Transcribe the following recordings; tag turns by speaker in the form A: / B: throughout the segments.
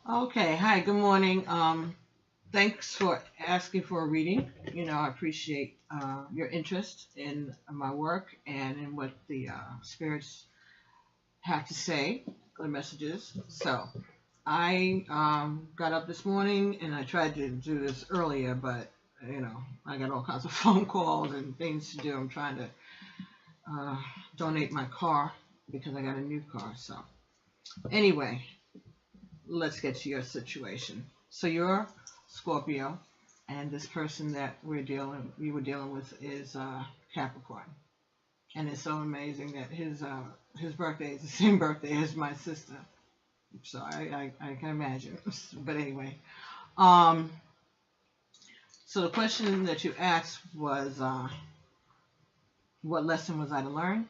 A: Okay, hi, good morning. Thanks for asking for a reading. I appreciate your interest in my work and in what the spirits have to say, the messages. So, I got up this morning and I tried to do this earlier, but I got all kinds of phone calls and things to do. I'm trying to uh, donate my car because I got a new car. So, anyway, let's get to your situation. So you're Scorpio, and this person that we were dealing with is Capricorn, and it's so amazing that his birthday is the same birthday as my sister. So I can imagine. But anyway, um, so the question that you asked was, what lesson was I to learn?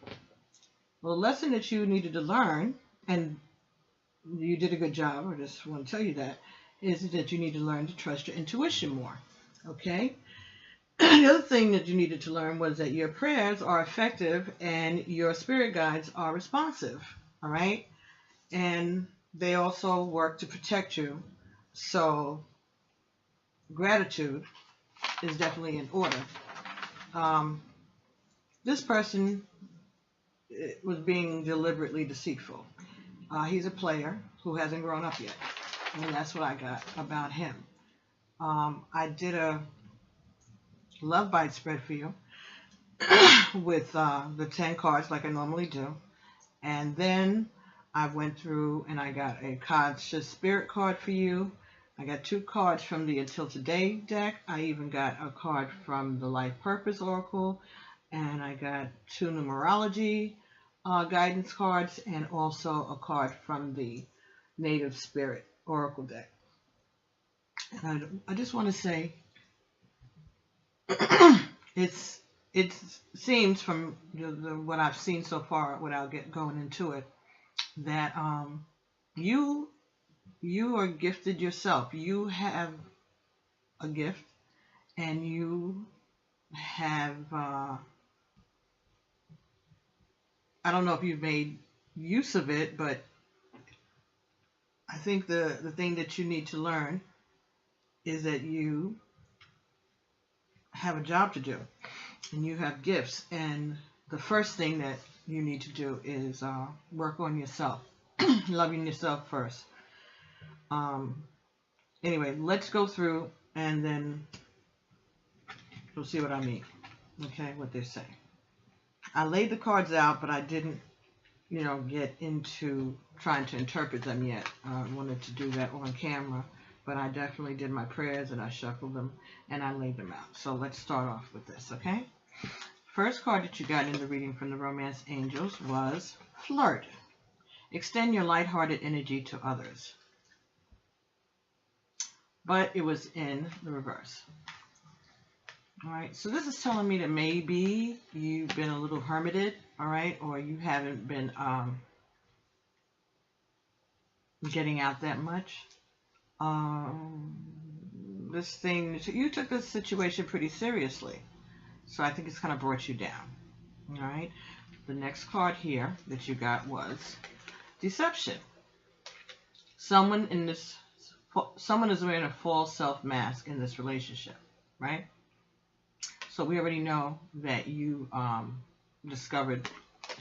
A: Well, the lesson that you needed to learn, and you did a good job. I just want to tell you that is that you need to learn to trust your intuition more. Okay. The other thing that you needed to learn was that your prayers are effective and your spirit guides are responsive. All right. And they also work to protect you. So gratitude is definitely in order. Um, this person was being deliberately deceitful. He's a player who hasn't grown up yet. And that's what I got about him. I did a love bite spread for you with the 10 cards like I normally do. And then I went through and I got a conscious spirit card for you. I got two cards from the Until Today deck. I even got a card from the Life Purpose Oracle. And I got two numerology guidance cards and also a card from the Native Spirit Oracle deck. And I just want to say it's it seems from what I've seen so far, without going into it, that you you are gifted yourself. You have a gift, and you have I don't know if you've made use of it, but I think the thing that you need to learn is that you have a job to do, and you have gifts, and the first thing that you need to do is work on yourself, loving yourself first. Um, anyway, let's go through and then you'll see what I mean. Okay, what they're saying. I laid the cards out, but I didn't, get into trying to interpret them yet. I wanted to do that on camera, but I definitely did my prayers and I shuffled them and I laid them out. So let's start off with this, okay? First card that you got in the reading from the Romance Angels was Flirt. Extend your lighthearted energy to others. But it was in the reverse. All right, so this is telling me that maybe you've been a little hermited, all right, or you haven't been getting out that much. This thing, you took this situation pretty seriously, so I think it's kind of brought you down. All right, the next card here that you got was Deception. Someone is wearing a false self mask in this relationship, right? So we already know that you discovered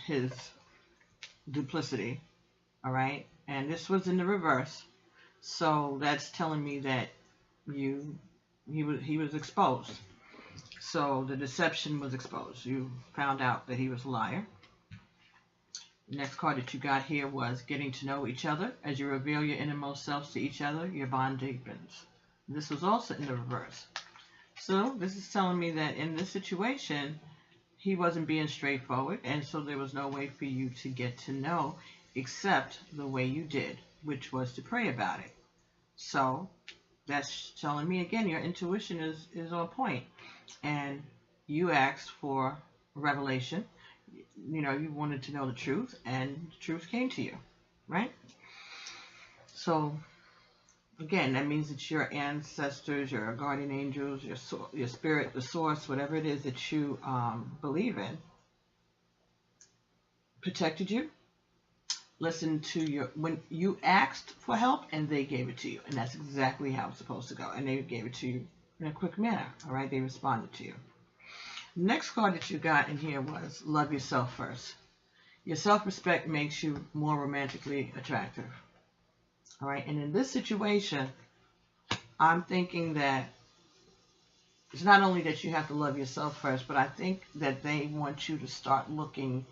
A: his duplicity, all right? And this was in the reverse, so that's telling me that he was exposed. So the deception was exposed. You found out that he was a liar. The next card that you got here was Getting to Know Each Other. As you reveal your innermost selves to each other, your bond deepens. This was also in the reverse. So this is telling me that in this situation, he wasn't being straightforward, and so there was no way for you to get to know except the way you did, which was to pray about it. So that's telling me again, your intuition is on point, and you asked for revelation. You wanted to know the truth, and the truth came to you, right? So again, that means that your ancestors, your guardian angels, your spirit, the source, whatever it is that you believe in, protected you, listen to when you asked for help and they gave it to you. And that's exactly how it's supposed to go. And they gave it to you in a quick manner. All right. They responded to you. Next card that you got in here was love yourself first. Your self-respect makes you more romantically attractive. All right. And in this situation, I'm thinking that it's not only that you have to love yourself first, but I think that they want you to start looking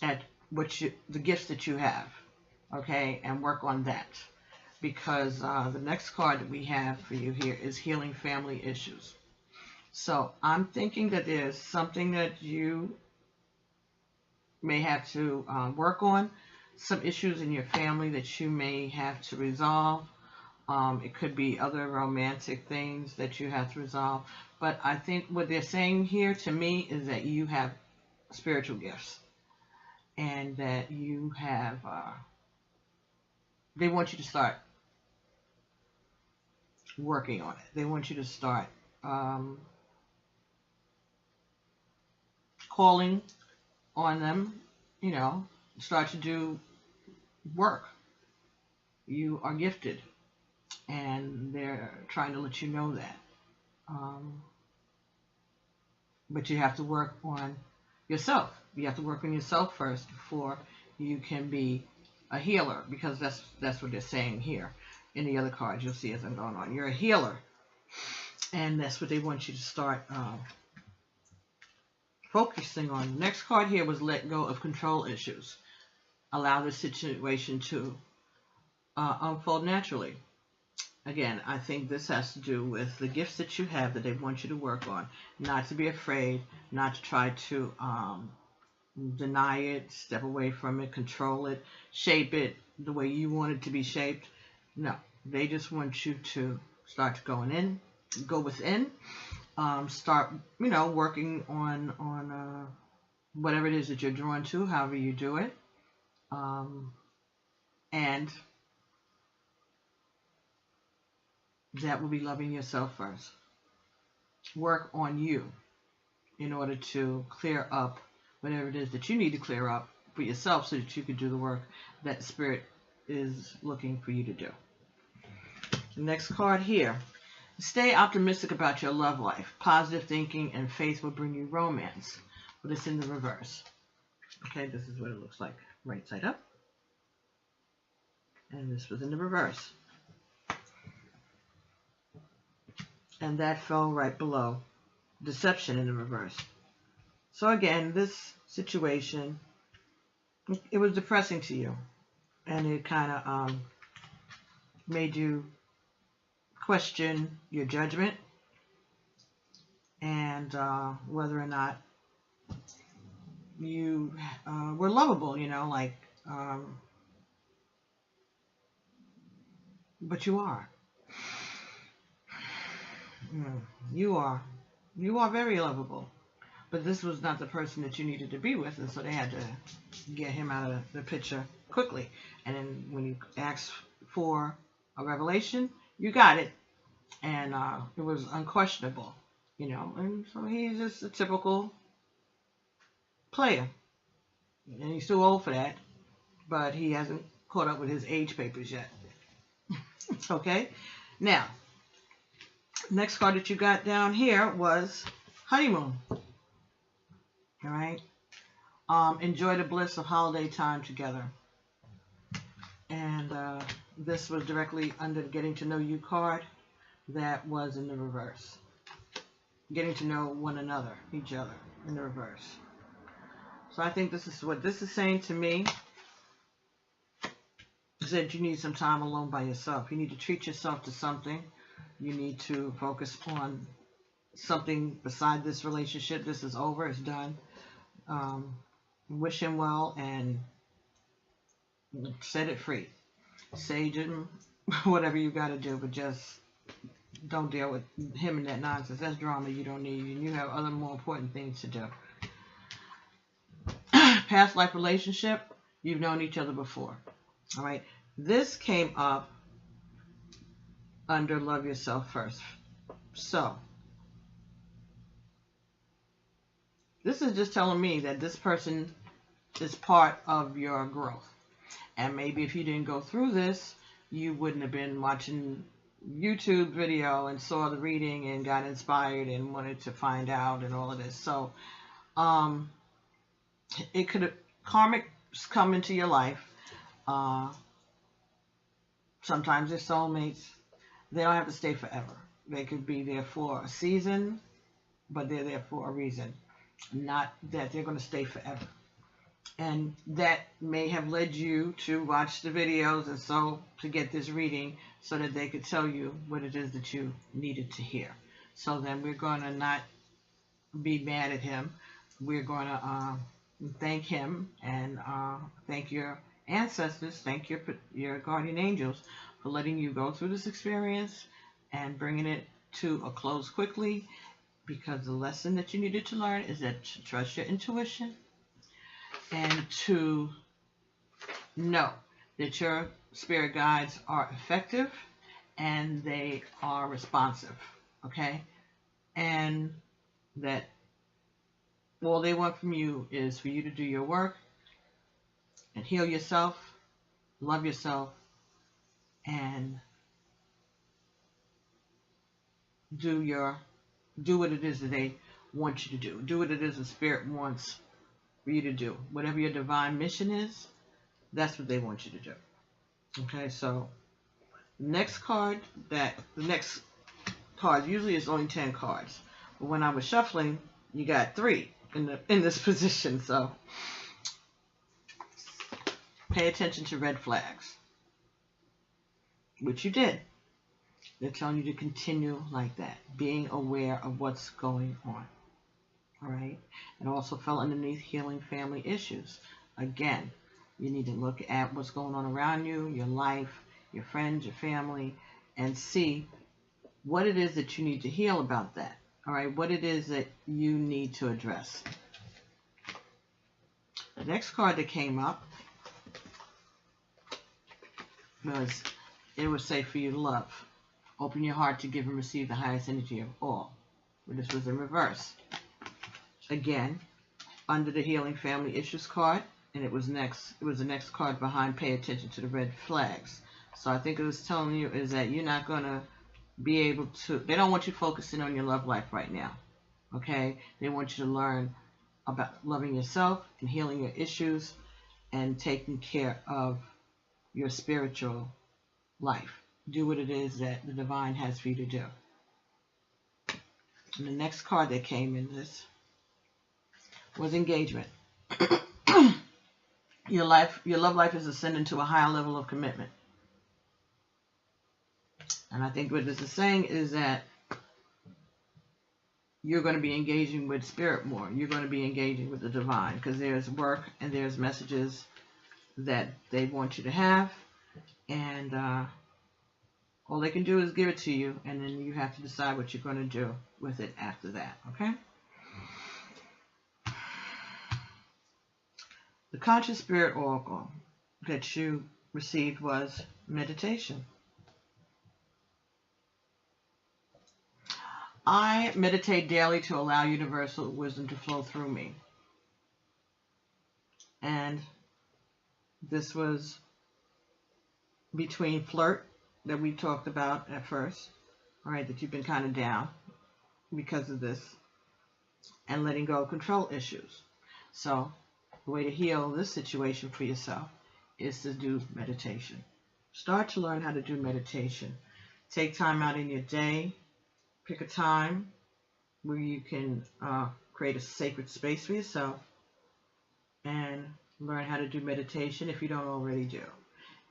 A: at the gifts that you have, okay, and work on that. Because the next card that we have for you here is healing family issues. So I'm thinking that there's something that you may have to work on, some issues in your family that you may have to resolve. It could be other romantic things that you have to resolve. But I think what they're saying here to me is that you have spiritual gifts. And that you have, they want you to start working on it. They want you to start calling on them, you know, start to do work. You are gifted, and they're trying to let you know that. But you have to work on yourself. You have to work on yourself first before you can be a healer, because that's what they're saying here. In the other cards, you'll see as I'm going on. You're a healer, and that's what they want you to start focusing on. The next card here was let go of control issues. Allow the situation to unfold naturally. Again, I think this has to do with the gifts that you have that they want you to work on. Not to be afraid, not to try to deny it, step away from it, control it, shape it the way you want it to be shaped. No, they just want you to start go within, start, you know, working on whatever it is that you're drawn to, however you do it, and that will be loving yourself first. Work on you in order to clear up whatever it is that you need to clear up for yourself so that you can do the work that the Spirit is looking for you to do. The next card here. Stay optimistic about your love life. Positive thinking and faith will bring you romance. But it's in the reverse. Okay, this is what it looks like. Right side up. And this was in the reverse. And that fell right below deception in the reverse. So again, this situation, it was depressing to you. And it kind of made you question your judgment and whether or not you were lovable, you know, like, but you are. You are very lovable. But this was not the person that you needed to be with, and so they had to get him out of the picture quickly. And then when you asked for a revelation, you got it, and it was unquestionable, you know. And so he's just a typical player, and he's too old for that, but he hasn't caught up with his age papers yet. Okay, now, next card that you got down here was honeymoon. All right. Enjoy the bliss of holiday time together. And this was directly under the getting to know you card that was in the reverse. Getting to know one another, each other, in the reverse. So I think this is what this is saying to me. Is that you need some time alone by yourself. You need to treat yourself to something. You need to focus on something beside this relationship. This is over. It's done. Wish him well and set it free. Sage him, whatever you got to do, but just don't deal with him and that nonsense. That's drama you don't need, and you have other more important things to do. Past life relationship, you've known each other before. All right. This came up under love yourself first. So this is just telling me that this person is part of your growth. And maybe if you didn't go through this, you wouldn't have been watching YouTube video and saw the reading and got inspired and wanted to find out and all of this. So it could have, karmics come into your life. Sometimes they're soulmates. They don't have to stay forever. They could be there for a season, but they're there for a reason. Not that they're going to stay forever. And that may have led you to watch the videos and so to get this reading so that they could tell you what it is that you needed to hear. So then we're going to not be mad at him. We're going to thank him and thank your ancestors, thank your guardian angels for letting you go through this experience and bringing it to a close quickly, because the lesson that you needed to learn is that to trust your intuition and to know that your spirit guides are effective and they are responsive, okay? And that all they want from you is for you to do your work and heal yourself, love yourself, and do what it is that they want you to do. Do what it is the spirit wants for you to do. Whatever your divine mission is, that's what they want you to do. Okay, so the next card usually is only 10 cards. But when I was shuffling, you got 3 in this position, so pay attention to red flags, which you did. They're telling you to continue like that, being aware of what's going on. All right? It also fell underneath healing family issues. Again, you need to look at what's going on around you, your life, your friends, your family, and see what it is that you need to heal about that. All right? What it is that you need to address. The next card that came up was, it was safe for you to love. Open your heart to give and receive the highest energy of all. Well, this was in reverse. Again, under the healing family issues card, and it was the next card behind, pay attention to the red flags. So I think it was telling you is that you're not going to be able to, they don't want you focusing on your love life right now. Okay? They want you to learn about loving yourself and healing your issues and taking care of your spiritual life. Do what it is that the divine has for you to do. And the next card that came in this was engagement. Your love life is ascending to a higher level of commitment. And I think what this is saying is that you're going to be engaging with spirit more. You're going to be engaging with the divine, because there's work and there's messages that they want you to have. And all they can do is give it to you, and then you have to decide what you're going to do with it after that, okay? The conscious spirit oracle that you received was meditation. I meditate daily to allow universal wisdom to flow through me. And this was between flirt, that we talked about at first, all right, that you've been kind of down because of this, and letting go of control issues. So the way to heal this situation for yourself is to do meditation. Start to learn how to do meditation. Take time out in your day. Pick a time where you can create a sacred space for yourself and learn how to do meditation if you don't already do.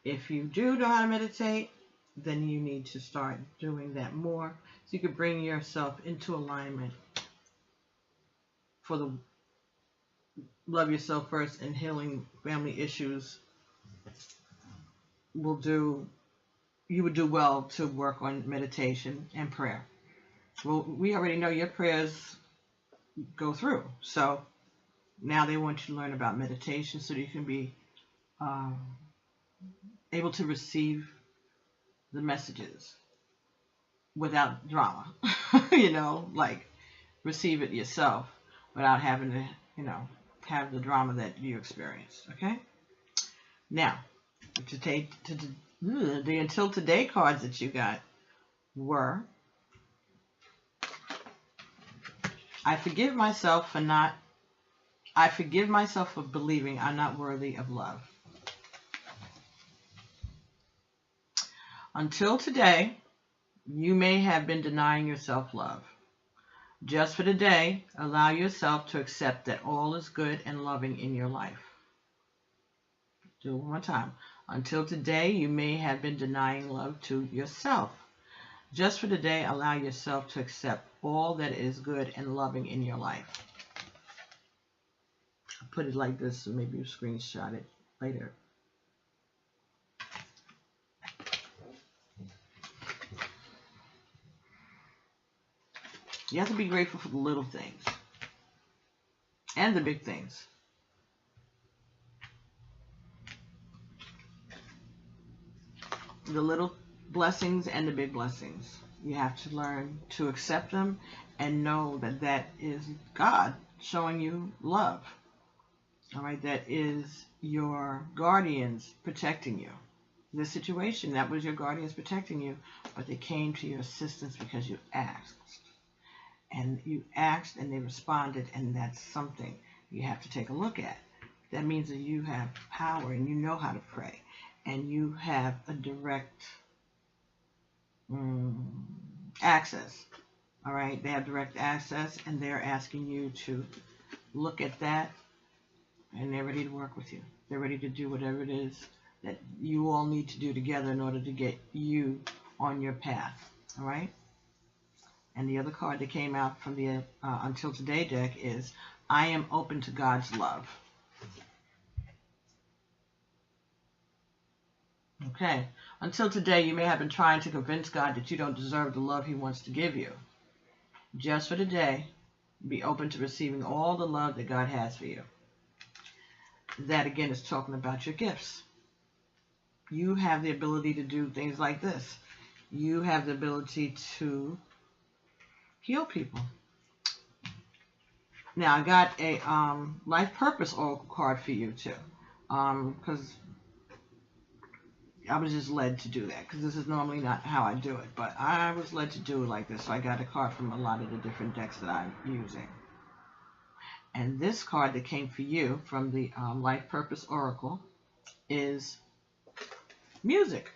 A: If you do know how to meditate, then you need to start doing that more so you can bring yourself into alignment for the love yourself first and healing family issues. You would do well to work on meditation and prayer. Well, we already know your prayers go through, so now they want you to learn about meditation so that you can be able to receive the messages without drama. Like receive it yourself without having to, have the drama that you experienced. Okay? Now, The until today cards that you got were, I forgive myself for believing I'm not worthy of love. Until today, you may have been denying yourself love. Just for today, allow yourself to accept that all is good and loving in your life. Do it one more time. Until today, you may have been denying love to yourself. Just for today, allow yourself to accept all that is good and loving in your life. I'll put it like this, so maybe you screenshot it later. You have to be grateful for the little things and the big things. The little blessings and the big blessings. You have to learn to accept them and know that that is God showing you love. All right, that is your guardians protecting you. This situation, that was your guardians protecting you, but they came to your assistance because you asked. And you asked and they responded, and that's something you have to take a look at. That means that you have power and you know how to pray. And you have a direct access. All right, they have direct access, and they're asking you to look at that, and they're ready to work with you. They're ready to do whatever it is that you all need to do together in order to get you on your path. All right. And the other card that came out from the Until Today deck is, I am open to God's love. Okay. Until today, you may have been trying to convince God that you don't deserve the love he wants to give you. Just for today, be open to receiving all the love that God has for you. That, again, is talking about your gifts. You have the ability to do things like this. You have the ability to heal people. Now, I got a life purpose oracle card for you, too. Because I was just led to do that, because this is normally not how I do it, but I was led to do it like this, so I got a card from a lot of the different decks that I'm using. And this card that came for you from the Life Purpose Oracle is music.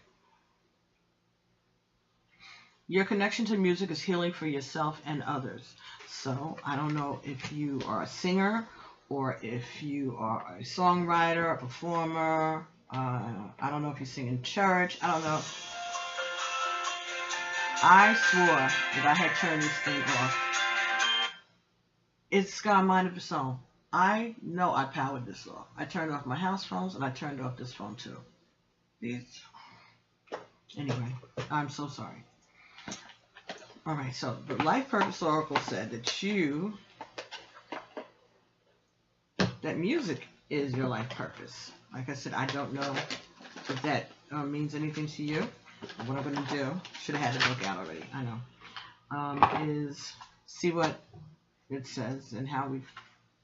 A: Your connection to music is healing for yourself and others. So I don't know if you are a singer or if you are a songwriter, a performer. I don't know if you sing in church. I don't know. I swore that I had turned this thing off. It's got mind of its own. I know I powered this off. I turned off my house phones and I turned off this phone too. Anyway, I'm so sorry. All right, so the Life Purpose Oracle said that music is your life purpose. Like I said, I don't know if that means anything to you. What I'm going to do, should have had the book out already, I know, is see what it says and how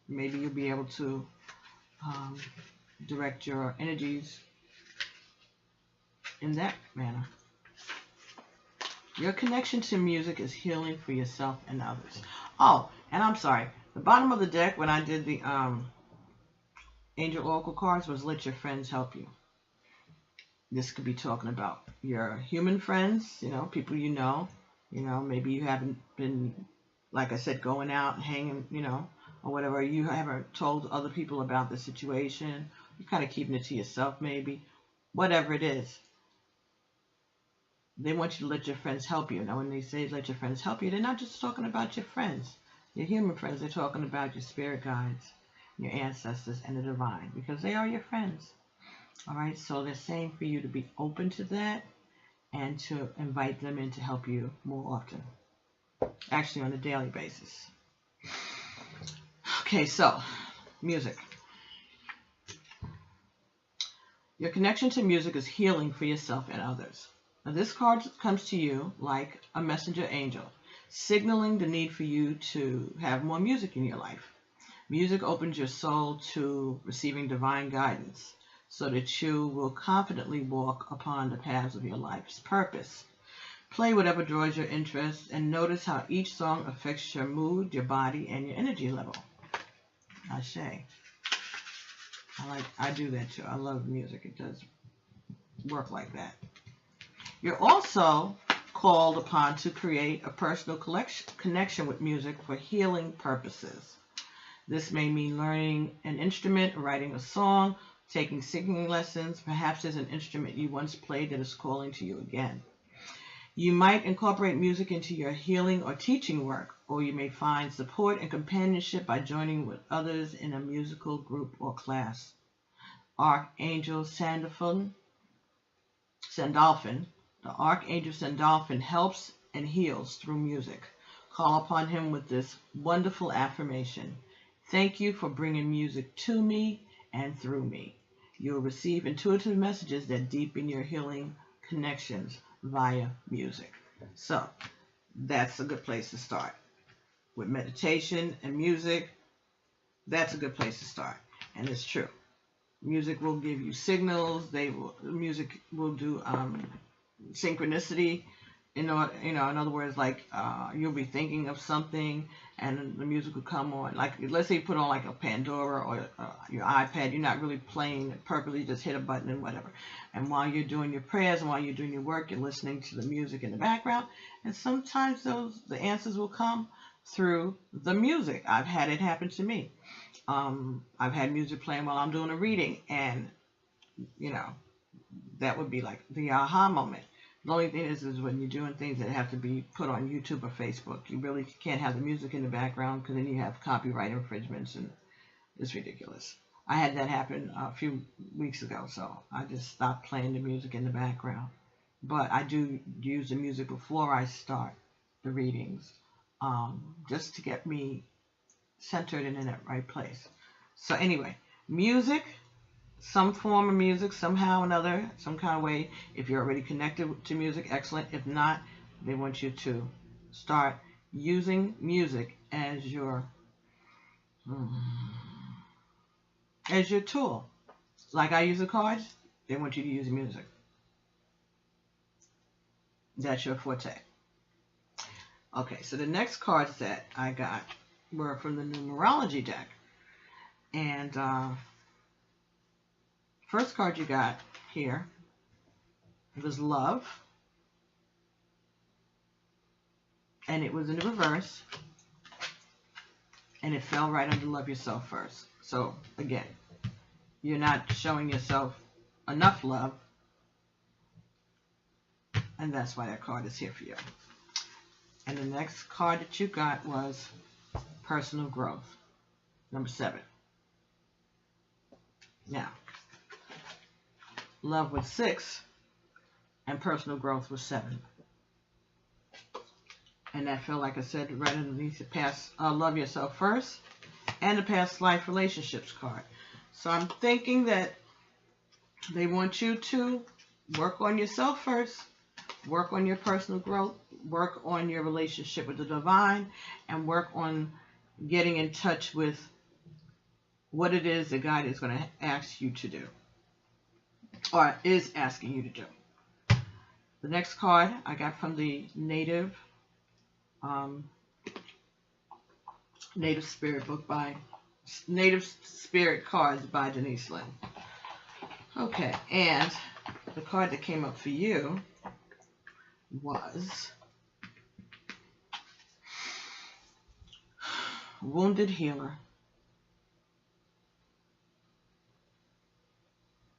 A: maybe you'll be able to direct your energies in that manner. Your connection to music is healing for yourself and others. Oh, and I'm sorry. The bottom of the deck when I did the Angel Oracle cards was let your friends help you. This could be talking about your human friends, people maybe you haven't been, like I said, going out and hanging, or whatever. You haven't told other people about the situation. You're kind of keeping it to yourself maybe. Whatever it is. They want you to let your friends help you. Now, when they say let your friends help you, they're not just talking about your friends, your human friends. They're talking about your spirit guides, your ancestors, and the divine, because they are your friends. All right, so they're saying for you to be open to that and to invite them in to help you more often, actually on a daily basis. Okay, so music. Your connection to music is healing for yourself and others. Now, this card comes to you like a messenger angel, signaling the need for you to have more music in your life. Music opens your soul to receiving divine guidance. so that you will confidently walk upon the paths of your life's purpose. Play whatever draws your interest and notice how each song affects your mood, your body, and your energy level. Ashe. I do that too. I love music. It does work like that. You're also called upon to create a personal connection with music for healing purposes. This may mean learning an instrument, writing a song, taking singing lessons. Perhaps there's an instrument you once played that is calling to you again. You might incorporate music into your healing or teaching work, or you may find support and companionship by joining with others in a musical group or class. Archangel Sandalphon, the Archangel Sandalphon helps and heals through music. Call upon him with this wonderful affirmation. Thank you for bringing music to me and through me. You'll receive intuitive messages that deepen your healing connections via music. So that's a good place to start. With meditation and music, that's a good place to start. And it's true. Music will give you signals. Music will do synchronicity. In other words, like you'll be thinking of something and the music will come on. Like, let's say you put on like a Pandora or your iPad. You're not really playing it purposely, just hit a button and whatever. And while you're doing your prayers and while you're doing your work, you're listening to the music in the background. And sometimes the answers will come through the music. I've had it happen to me. I've had music playing while I'm doing a reading, and that would be like the aha moment. The only thing is when you're doing things that have to be put on YouTube or Facebook, you really can't have the music in the background because then you have copyright infringements, and it's ridiculous. I had that happen a few weeks ago, so I just stopped playing the music in the background. But I do use the music before I start the readings, just to get me centered and in that right place. So anyway, music, some form of music, somehow or another, some kind of way. If you're already connected to music, excellent. If not, they want you to start using music as your tool. Like I use the cards, they want you to use music. That's your forte. Okay, so the next cards that I got were from the Numerology deck. And first card you got here was love. And it was in the reverse. And it fell right under love yourself first. So again, you're not showing yourself enough love. And that's why that card is here for you. And the next card that you got was personal growth, number 7. Now, love was 6, and personal growth was 7. And that felt, like I said, right underneath the past, love yourself first, and the past life relationships card. So I'm thinking that they want you to work on yourself first, work on your personal growth, work on your relationship with the divine, and work on getting in touch with what it is that God is going to ask you to do, or is asking you to do. The next card I got from the Native Spirit book by Native Spirit Cards by Denise Linn. Okay, and the card that came up for you was Wounded Healer.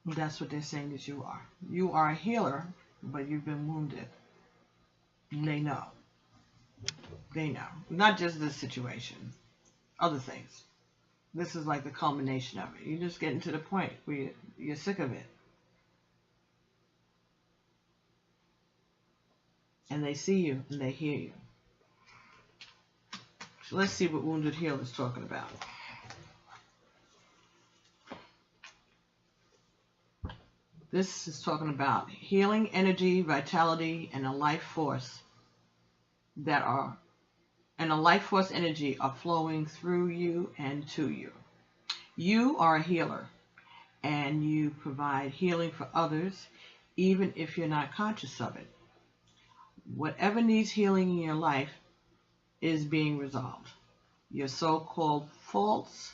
A: That's what they're saying that you are. You are a healer, but you've been wounded. And they know. They know. Not just this situation. Other things. This is like the culmination of it. You're just getting to the point where you're sick of it. And they see you and they hear you. So let's see what Wounded Healer is talking about. This is talking about healing energy, vitality, and a life force energy are flowing through you and to you. You are a healer, and you provide healing for others, even if you're not conscious of it. Whatever needs healing in your life is being resolved. Your so-called faults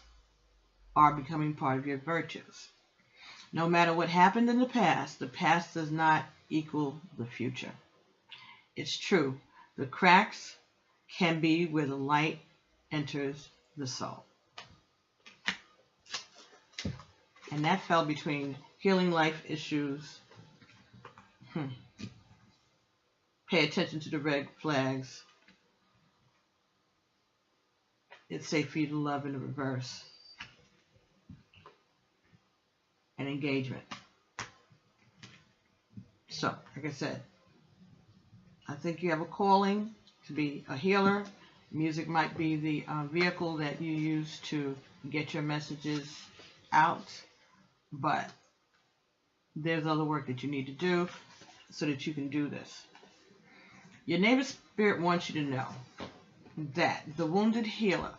A: are becoming part of your virtues. No matter what happened in the past does not equal the future. It's true, the cracks can be where the light enters the soul. And that fell between healing life issues. Pay attention to the red flags. It's safe for you to love in the reverse. And engagement. So, like I said, I think you have a calling to be a healer. Music might be the vehicle that you use to get your messages out, but there's other work that you need to do so that you can do this. Your native spirit wants you to know that the wounded healer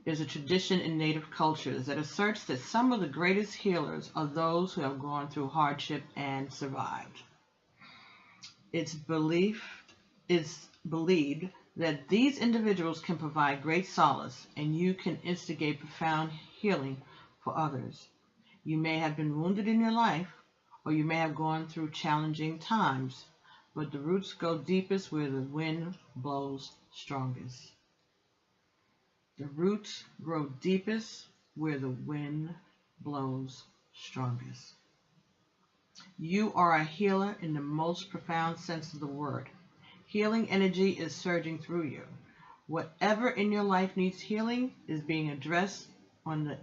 A: is a tradition in native cultures that asserts that some of the greatest healers are those who have gone through hardship and survived. It's believed that these individuals can provide great solace, and you can instigate profound healing for others. You may have been wounded in your life, or you may have gone through challenging times, but the roots go deepest where the wind blows strongest. The roots grow deepest where the wind blows strongest. You are a healer in the most profound sense of the word. Healing energy is surging through you. Whatever in your life needs healing is being addressed on the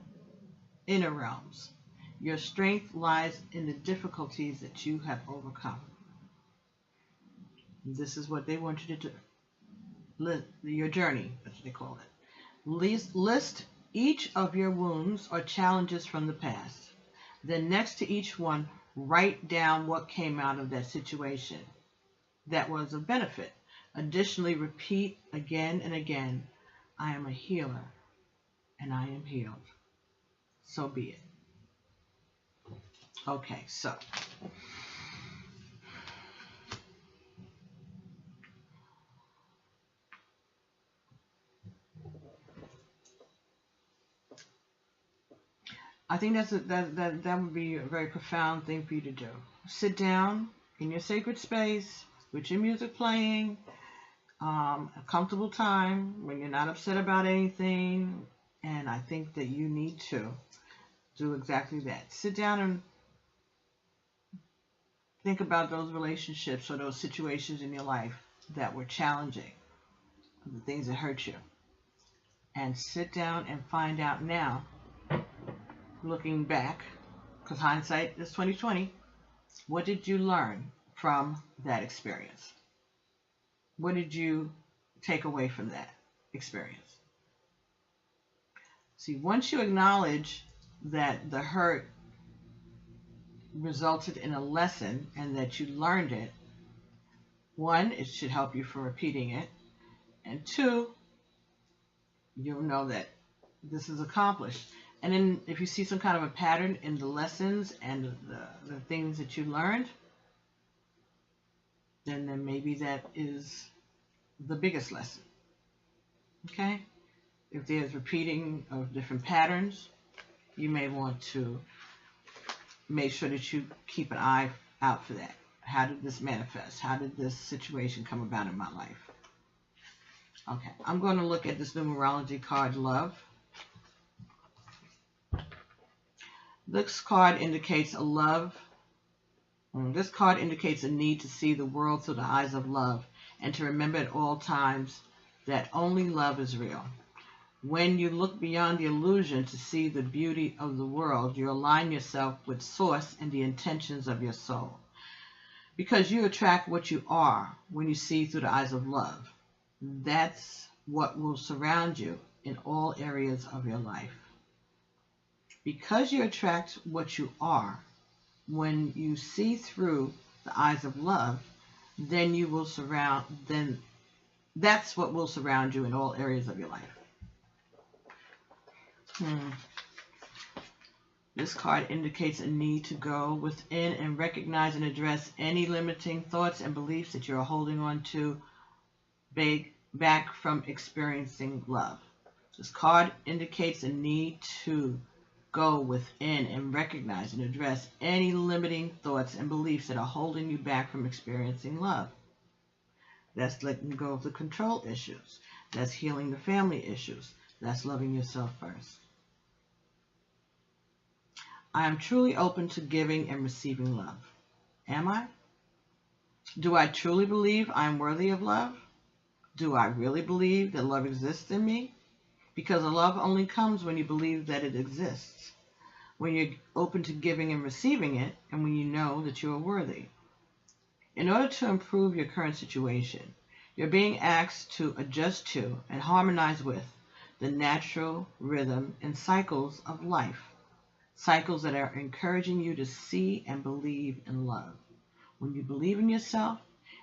A: inner realms. Your strength lies in the difficulties that you have overcome. This is what they want you to do. Your journey, that's what they call it. List each of your wounds or challenges from the past. Then next to each one, write down what came out of that situation that was of benefit. Additionally, repeat again and again, I am a healer and I am healed. So be it. Okay, so I think that would be a very profound thing for you to do. Sit down in your sacred space with your music playing, a comfortable time when you're not upset about anything, and I think that you need to do exactly that. Sit down and think about those relationships or those situations in your life that were challenging, the things that hurt you, and sit down and find out now, looking back, because hindsight is 20/20, what did you learn from that experience? What did you take away from that experience? See, once you acknowledge that the hurt resulted in a lesson and that you learned it, one, it should help you from repeating it, and two, you'll know that this is accomplished. And then if you see some kind of a pattern in the lessons and the things that you learned, then maybe that is the biggest lesson. Okay? If there's repeating of different patterns, you may want to make sure that you keep an eye out for that. How did this manifest? How did this situation come about in my life? Okay, I'm going to look at this numerology card, Love. This card indicates a love. This card indicates a need to see the world through the eyes of love and to remember at all times that only love is real. When you look beyond the illusion to see the beauty of the world, you align yourself with Source and the intentions of your soul. Because you attract what you are when you see through the eyes of love. That's what will surround you in all areas of your life. Because you attract what you are when you see through the eyes of love, then you will that's what will surround you in all areas of your life. This card indicates a need to go within and recognize and address any limiting thoughts and beliefs that you're holding on to back from experiencing love. This card indicates a need to go within and recognize and address any limiting thoughts and beliefs that are holding you back from experiencing love. That's letting go of the control issues. That's healing the family issues. That's loving yourself first. I am truly open to giving and receiving love. Am I? Do I truly believe I am worthy of love? Do I really believe that love exists in me? Because love only comes when you believe that it exists, when you're open to giving and receiving it, and when you know that you are worthy. In order to improve your current situation, you're being asked to adjust to and harmonize with the natural rhythm and cycles of life, cycles that are encouraging you to see and believe in love. When you believe in yourself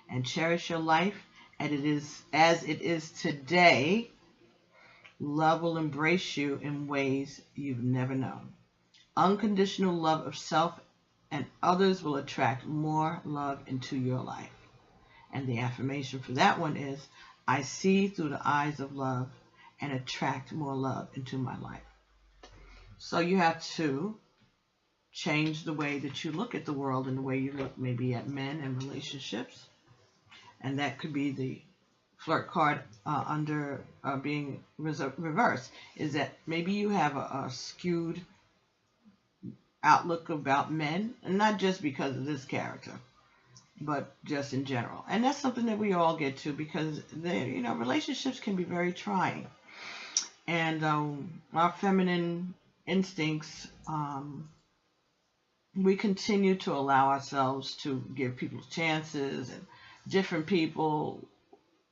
A: and cherish your life as it is today, love will embrace you in ways you've never known. Unconditional love of self and others will attract more love into your life. And the affirmation for that one is, I see through the eyes of love and attract more love into my life. So you have to change the way that you look at the world and the way you look maybe at men and relationships. And that could be the flirt card under being reversed, is that maybe you have a skewed outlook about men, and not just because of this character, but just in general. And that's something that we all get to, because relationships can be very trying. And our feminine instincts, we continue to allow ourselves to give people chances, and different people,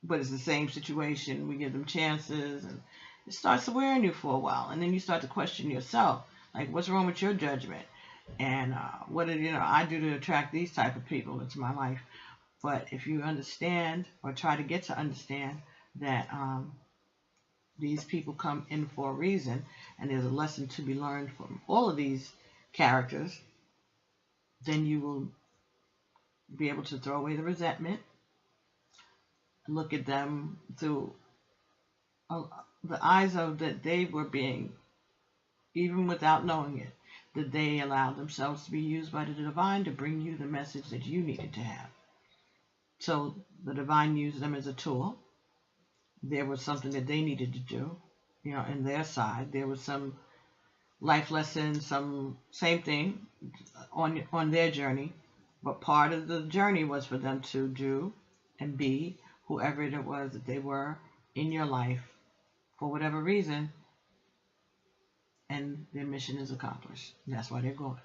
A: but it's the same situation. We give them chances, and it starts wearing you for a while, and then you start to question yourself, like, what's wrong with your judgment? And what did I do to attract these type of people into my life? But if you understand, or try to get to understand, that these people come in for a reason, and there's a lesson to be learned from all of these characters, then you will be able to throw away the resentment, look at them through the eyes of that they were being, even without knowing it, that they allowed themselves to be used by the divine to bring you the message that you needed to have. So the divine used them as a tool. There was something that they needed to do, in their side. There was some life lesson, some same thing on their journey. But part of the journey was for them to do and be whoever it was that they were in your life for whatever reason, and their mission is accomplished. That's why they're going.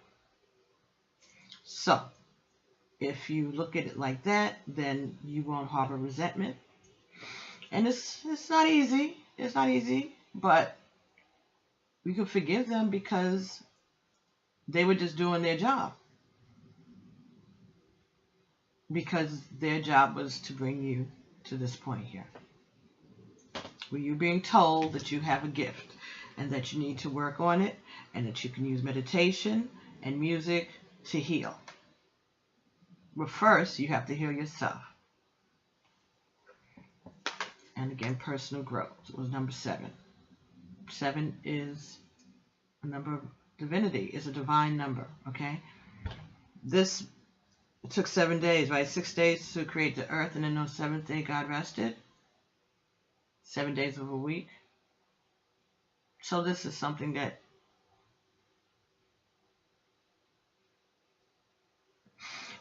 A: So if you look at it like that, then you won't harbor resentment. And it's not easy. It's not easy, but we can forgive them because they were just doing their job. Because their job was to bring you to this point here, where you're being told that you have a gift and that you need to work on it, and that you can use meditation and music to heal. But first, you have to heal yourself. And again, personal growth was number 7. 7 is a number of divinity. It's a divine number, okay? This took 7 days, right? 6 days to create the earth, and then on the 7th day, God rested. 7 days of a week. So this is something that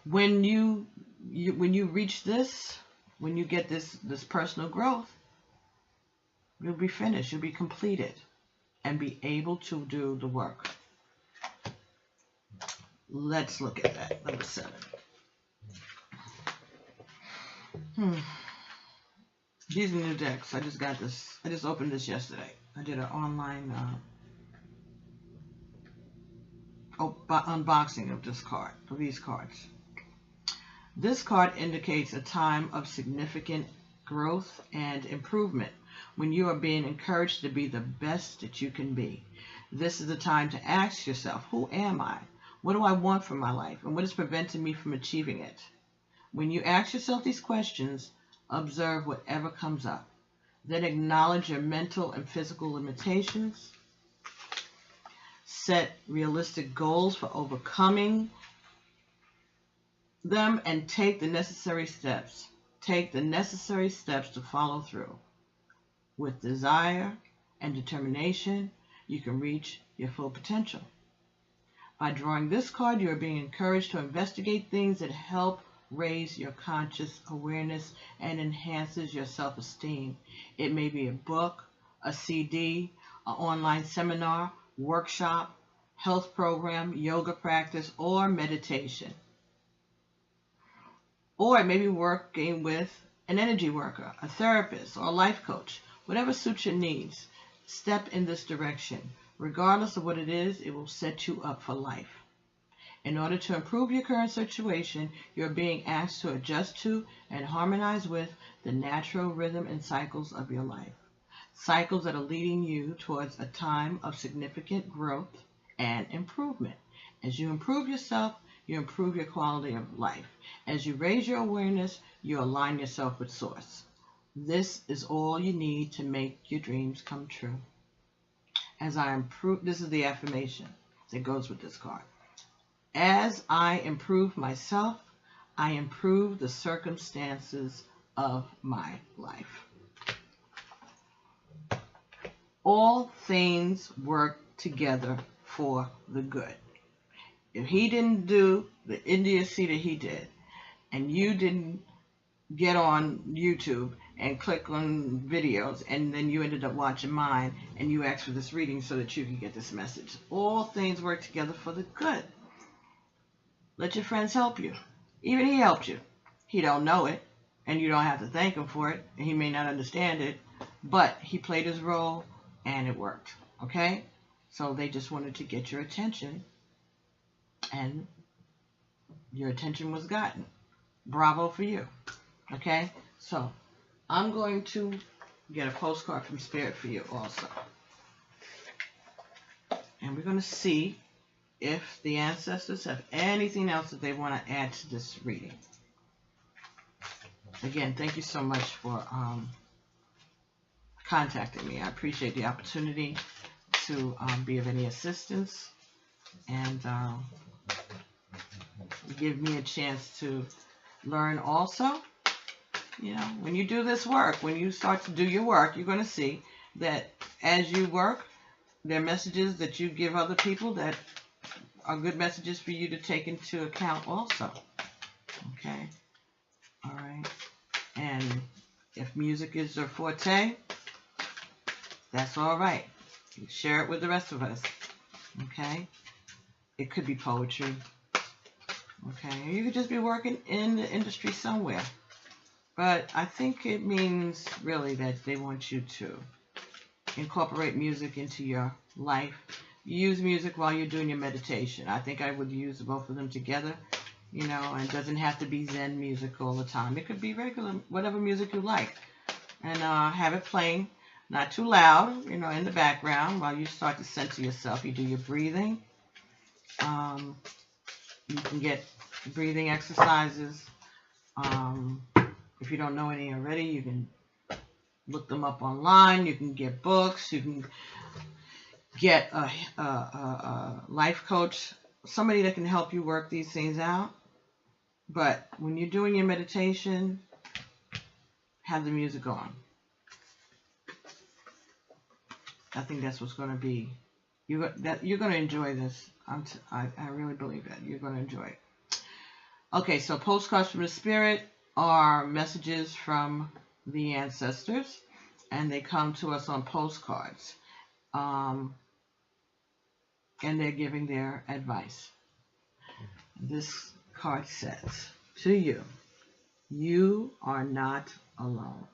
A: when you reach this, when you get this personal growth, you'll be finished, you'll be completed, and be able to do the work. Let's look at that, number 7. These are new decks. I just got this. I just opened this yesterday. I did an online unboxing of this card, of these cards. This card indicates a time of significant growth and improvement, when you are being encouraged to be the best that you can be. This is the time to ask yourself, who am I? What do I want from my life? And what is preventing me from achieving it? When you ask yourself these questions, observe whatever comes up. Then acknowledge your mental and physical limitations. Set realistic goals for overcoming them and take the necessary steps. Take the necessary steps to follow through. With desire and determination, you can reach your full potential. By drawing this card, you are being encouraged to investigate things that help raise your conscious awareness and enhances your self-esteem. It may be a book, a CD, an online seminar, workshop, health program, yoga practice, or meditation. Or it may be working with an energy worker, a therapist, or a life coach. Whatever suits your needs, step in this direction. Regardless of what it is, it will set you up for life. In order to improve your current situation, you're being asked to adjust to and harmonize with the natural rhythm and cycles of your life. Cycles that are leading you towards a time of significant growth and improvement. As you improve yourself, you improve your quality of life. As you raise your awareness, you align yourself with Source. This is all you need to make your dreams come true. As I improve, this is the affirmation that goes with this card. As I improve myself, I improve the circumstances of my life. All things work together for the good. If he didn't do the idiocy that he did, and you didn't get on YouTube and click on videos, and then you ended up watching mine, and you asked for this reading so that you could get this message. All things work together for the good. Let your friends help you. Even he helped you. He don't know it, and you don't have to thank him for it, and he may not understand it, but he played his role, and it worked. Okay? So they just wanted to get your attention, and your attention was gotten. Bravo for you. Okay? So I'm going to get a postcard from Spirit for you also. And we're going to see if the ancestors have anything else that they want to add to this reading. Again, thank you so much for contacting me. I appreciate the opportunity to be of any assistance and give me a chance to learn also. You know, when you do this work, when you start to do your work, you're going to see that as you work, there are messages that you give other people that are good messages for you to take into account also. Okay? All right. And if music is your forte, that's all right. You share it with the rest of us. Okay? It could be poetry. Okay? Or you could just be working in the industry somewhere. But I think it means really that they want you to incorporate music into your life. Use music while you're doing your meditation. I think I would use both of them together, you know, and it doesn't have to be Zen music all the time. It could be regular, whatever music you like. And have it playing, not too loud, you know, in the background while you start to center yourself. You do your breathing. You can get breathing exercises. If you don't know any already, you can look them up online. You can get books. You can get a life coach, somebody that can help you work these things out. But when you're doing your meditation, have the music on. I think that's what's going to be. You're going to enjoy this. I really believe that. You're going to enjoy it. Okay, so postcards from the Spirit are messages from the ancestors, and they come to us on postcards. And they're giving their advice. This card says, to you, you are not alone.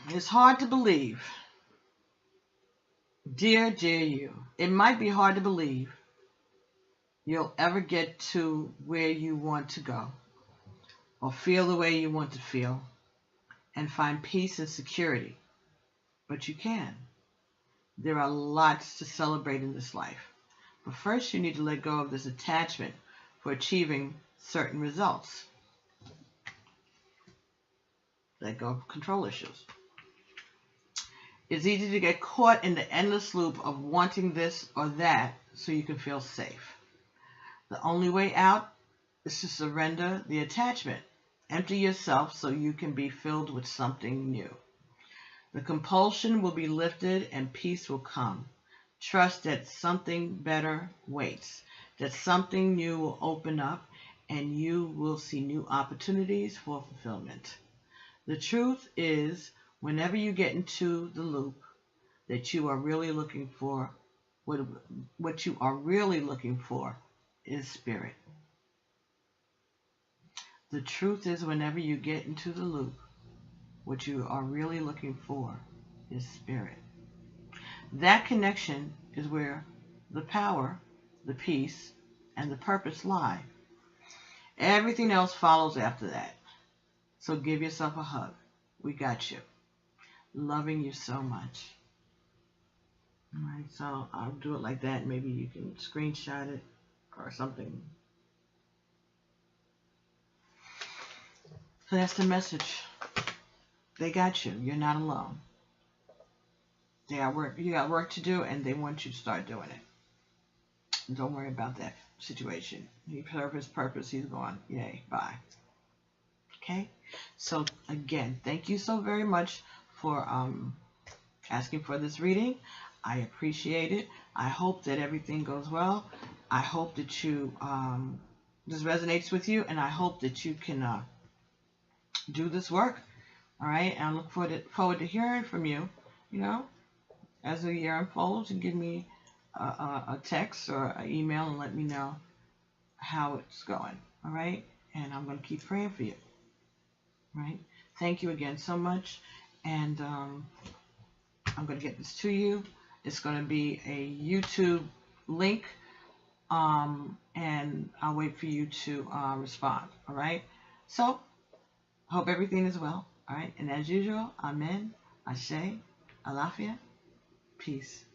A: It's hard to believe. Dear you, it might be hard to believe you'll ever get to where you want to go or feel the way you want to feel and find peace and security. but you can. There are lots to celebrate in this life. But first, you need to let go of this attachment for achieving certain results. Let go of control issues. It's easy to get caught in the endless loop of wanting this or that so you can feel safe. The only way out is to surrender the attachment. Empty yourself so you can be filled with something new. The compulsion will be lifted and peace will come. Trust that something better waits, that something new will open up, and you will see new opportunities for fulfillment. The truth is, whenever you get into the loop that you are really looking for, what you are really looking for is spirit. The truth is, whenever you get into the loop, what you are really looking for is spirit. That connection is where the power, the peace, and the purpose lie. Everything else follows after that. So give yourself a hug. We got you. Loving you so much. All right, so I'll do it like that. Maybe you can screenshot it or something. So that's the message. They got you. You're not alone. You got work to do, and they want you to start doing it. Don't worry about that situation. He served his purpose. He's gone. Yay. Bye. Okay? So, again, thank you so very much for asking for this reading. I appreciate it. I hope that everything goes well. I hope that this resonates with you, and I hope that you can do this work. All right? And I look forward to hearing from you, as the year unfolds, and give me a text or an email and let me know how it's going. All right? And I'm going to keep praying for you. Right? Thank you again so much. And I'm going to get this to you. It's going to be a YouTube link. And I'll wait for you to respond. All right? So, hope everything is well. All right? And as usual, Amen, Ashe, Alafia, peace.